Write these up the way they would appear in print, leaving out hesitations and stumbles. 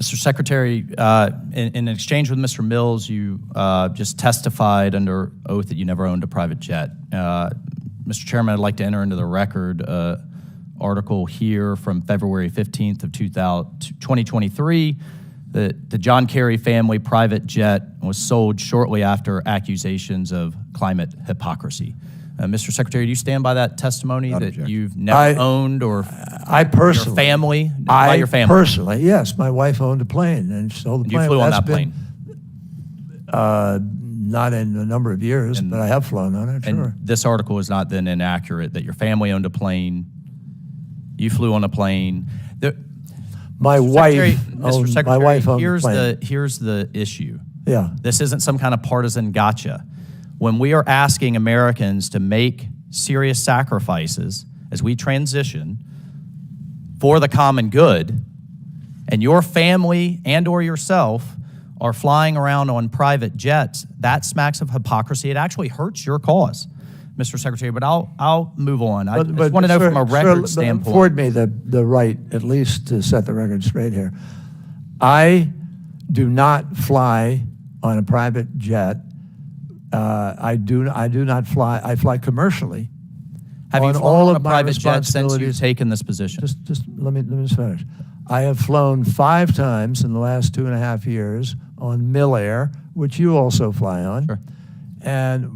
Mr. Secretary, in exchange with Mr. Mills, you just testified under oath that you never owned a private jet. Mr. Chairman, I'd like to enter into the record article here from February 15th of 2023. The John Kerry family private jet was sold shortly after accusations of climate hypocrisy. Mr. Secretary, do you stand by that testimony that you've never owned, or I personally, your family? by your family? Personally, yes. My wife owned a plane and sold the plane. You flew on that plane? Not in a number of years, but I have flown on it, sure. And this article is not then inaccurate, that your family owned a plane, you flew on a plane. My wife owned the plane. Here's the issue. Yeah. This isn't some kind of partisan gotcha. When we are asking Americans to make serious sacrifices as we transition for the common good, and your family and or yourself are flying around on private jets, that smacks of hypocrisy. It actually hurts your cause, Mr. Secretary, but I'll move on. I just want to know from a record standpoint. Afford me the right, at least, to set the record straight here. I do not fly on a private jet. I do not fly. I fly commercially. Have you flown on a private jet since you've taken this position? Just let me just finish. I have flown 5 times in the last 2.5 years on Millair, which you also fly on. Sure.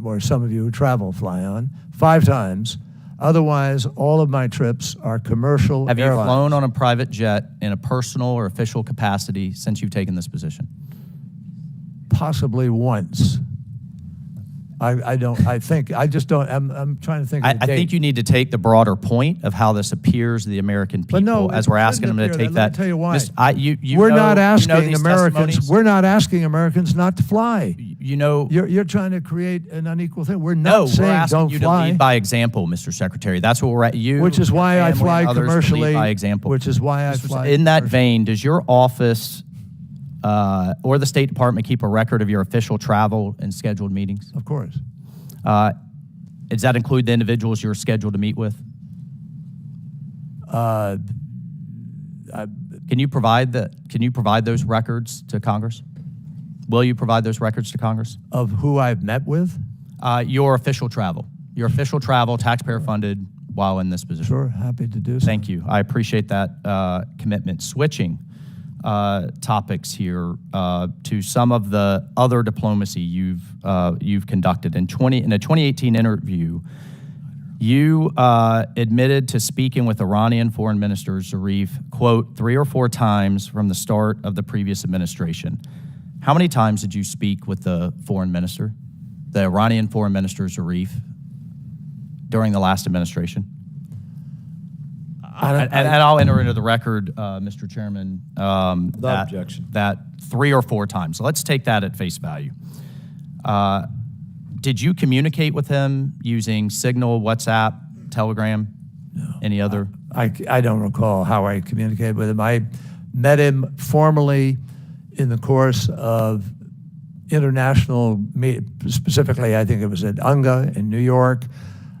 Or some of you who travel fly on, 5 times. Otherwise, all of my trips are commercial airlines. Have you flown on a private jet in a personal or official capacity since you've taken this position? Possibly once. I'm trying to think of I think you need to take the broader point of how this appears to the American people as we're asking them to take that. Let me tell you why. We're not asking Americans. We're not asking Americans not to fly. You're trying to create an unequal thing. We're not saying we're asking don't you fly. to lead by example, Mr. Secretary. That's what we're at. Which is why I fly commercially. By example. Which is why I fly. In that vein, does your office or the State Department keep a record of your official travel and scheduled meetings? Of course. Does that include the individuals you're scheduled to meet with? Can you provide those records to Congress? Will you provide those records to Congress? Of who I've met with? Your official travel. Your official travel, taxpayer funded, while in this position. Sure, happy to do so. Thank you. I appreciate that commitment. Switching topics here to some of the other diplomacy you've conducted. In a 2018 interview, you admitted to speaking with Iranian Foreign Minister Zarif, quote, 3 or 4 times from the start of the previous administration. How many times did you speak with the foreign minister, the Iranian Foreign Minister Zarif, during the last administration? And I'll enter into the record, Mr. Chairman, that 3 or 4 times. So let's take that at face value. Did you communicate with him using Signal, WhatsApp, Telegram, any other? I don't recall how I communicated with him. I met him formally in the course of international, specifically I think it was at UNGA in New York.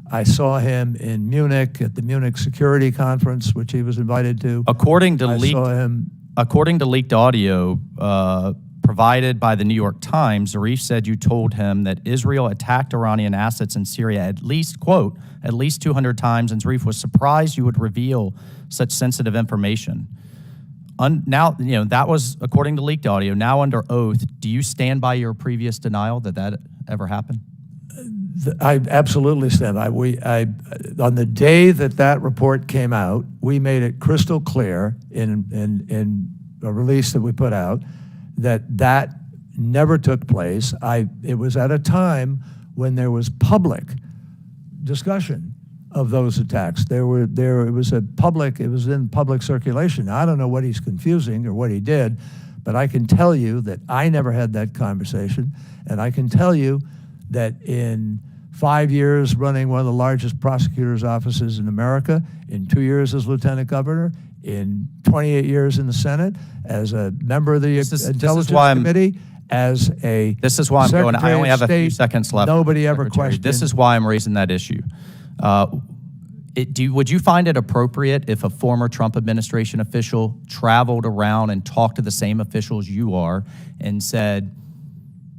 I saw him in Munich at the Munich Security Conference, which he was invited to. According to leaked audio provided by the New York Times, Zarif said you told him that Israel attacked Iranian assets in Syria at least, quote, at least 200 times, and Zarif was surprised you would reveal such sensitive information. Now, that was according to leaked audio. Now under oath, do you stand by your previous denial that ever happened? I absolutely stand by. On the day that report came out, we made it crystal clear in a release that we put out that never took place. It was at a time when there was public discussion of those attacks. It was in public circulation. Now, I don't know what he's confusing or what he did, but I can tell you that I never had that conversation, and I can tell you that in 5 years running one of the largest prosecutor's offices in America, in 2 years as lieutenant governor, in 28 years in the Senate, as a member of the Intelligence Committee, as a This is why I'm going. I only have a few seconds left. Nobody ever questioned. This is why I'm raising that issue. would you find it appropriate if a former Trump administration official traveled around and talked to the same officials you are and said,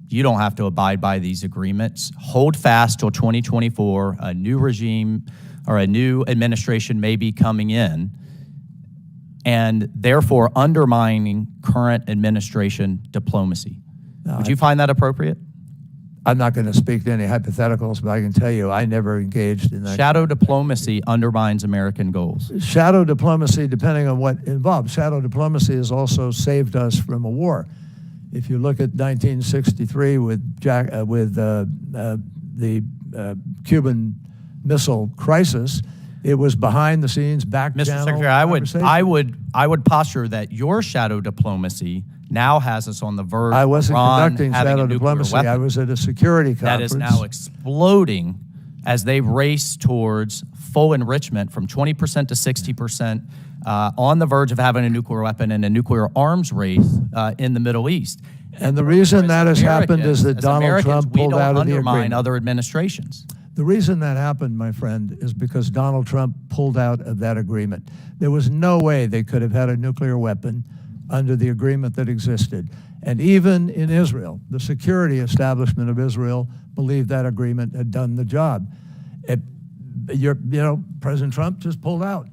you don't have to abide by these agreements, hold fast till 2024, a new regime or a new administration may be coming in, and therefore undermining current administration diplomacy? Would you find that appropriate? I'm not going to speak to any hypotheticals, but I can tell you I never engaged in that. Shadow diplomacy undermines American goals. Shadow diplomacy, depending on what involved. Shadow diplomacy has also saved us from a war. If you look at 1963 with the Cuban Missile Crisis, it was behind the scenes, back Mr. channel Secretary, I would posture that your shadow diplomacy now has us on the verge I of wasn't Iran conducting having shadow a nuclear diplomacy. weapon. I was at a security That conference. is now exploding as they race towards full enrichment from 20% to 60%, on the verge of having a nuclear weapon and a nuclear arms race in the Middle East. And the reason that has happened is that As Donald Americans, Trump pulled out of the we don't undermine agreement. other administrations. The reason that happened, my friend, is because Donald Trump pulled out of that agreement. There was no way they could have had a nuclear weapon under the agreement that existed. And even in Israel, the security establishment of Israel believed that agreement had done the job. President Trump just pulled out.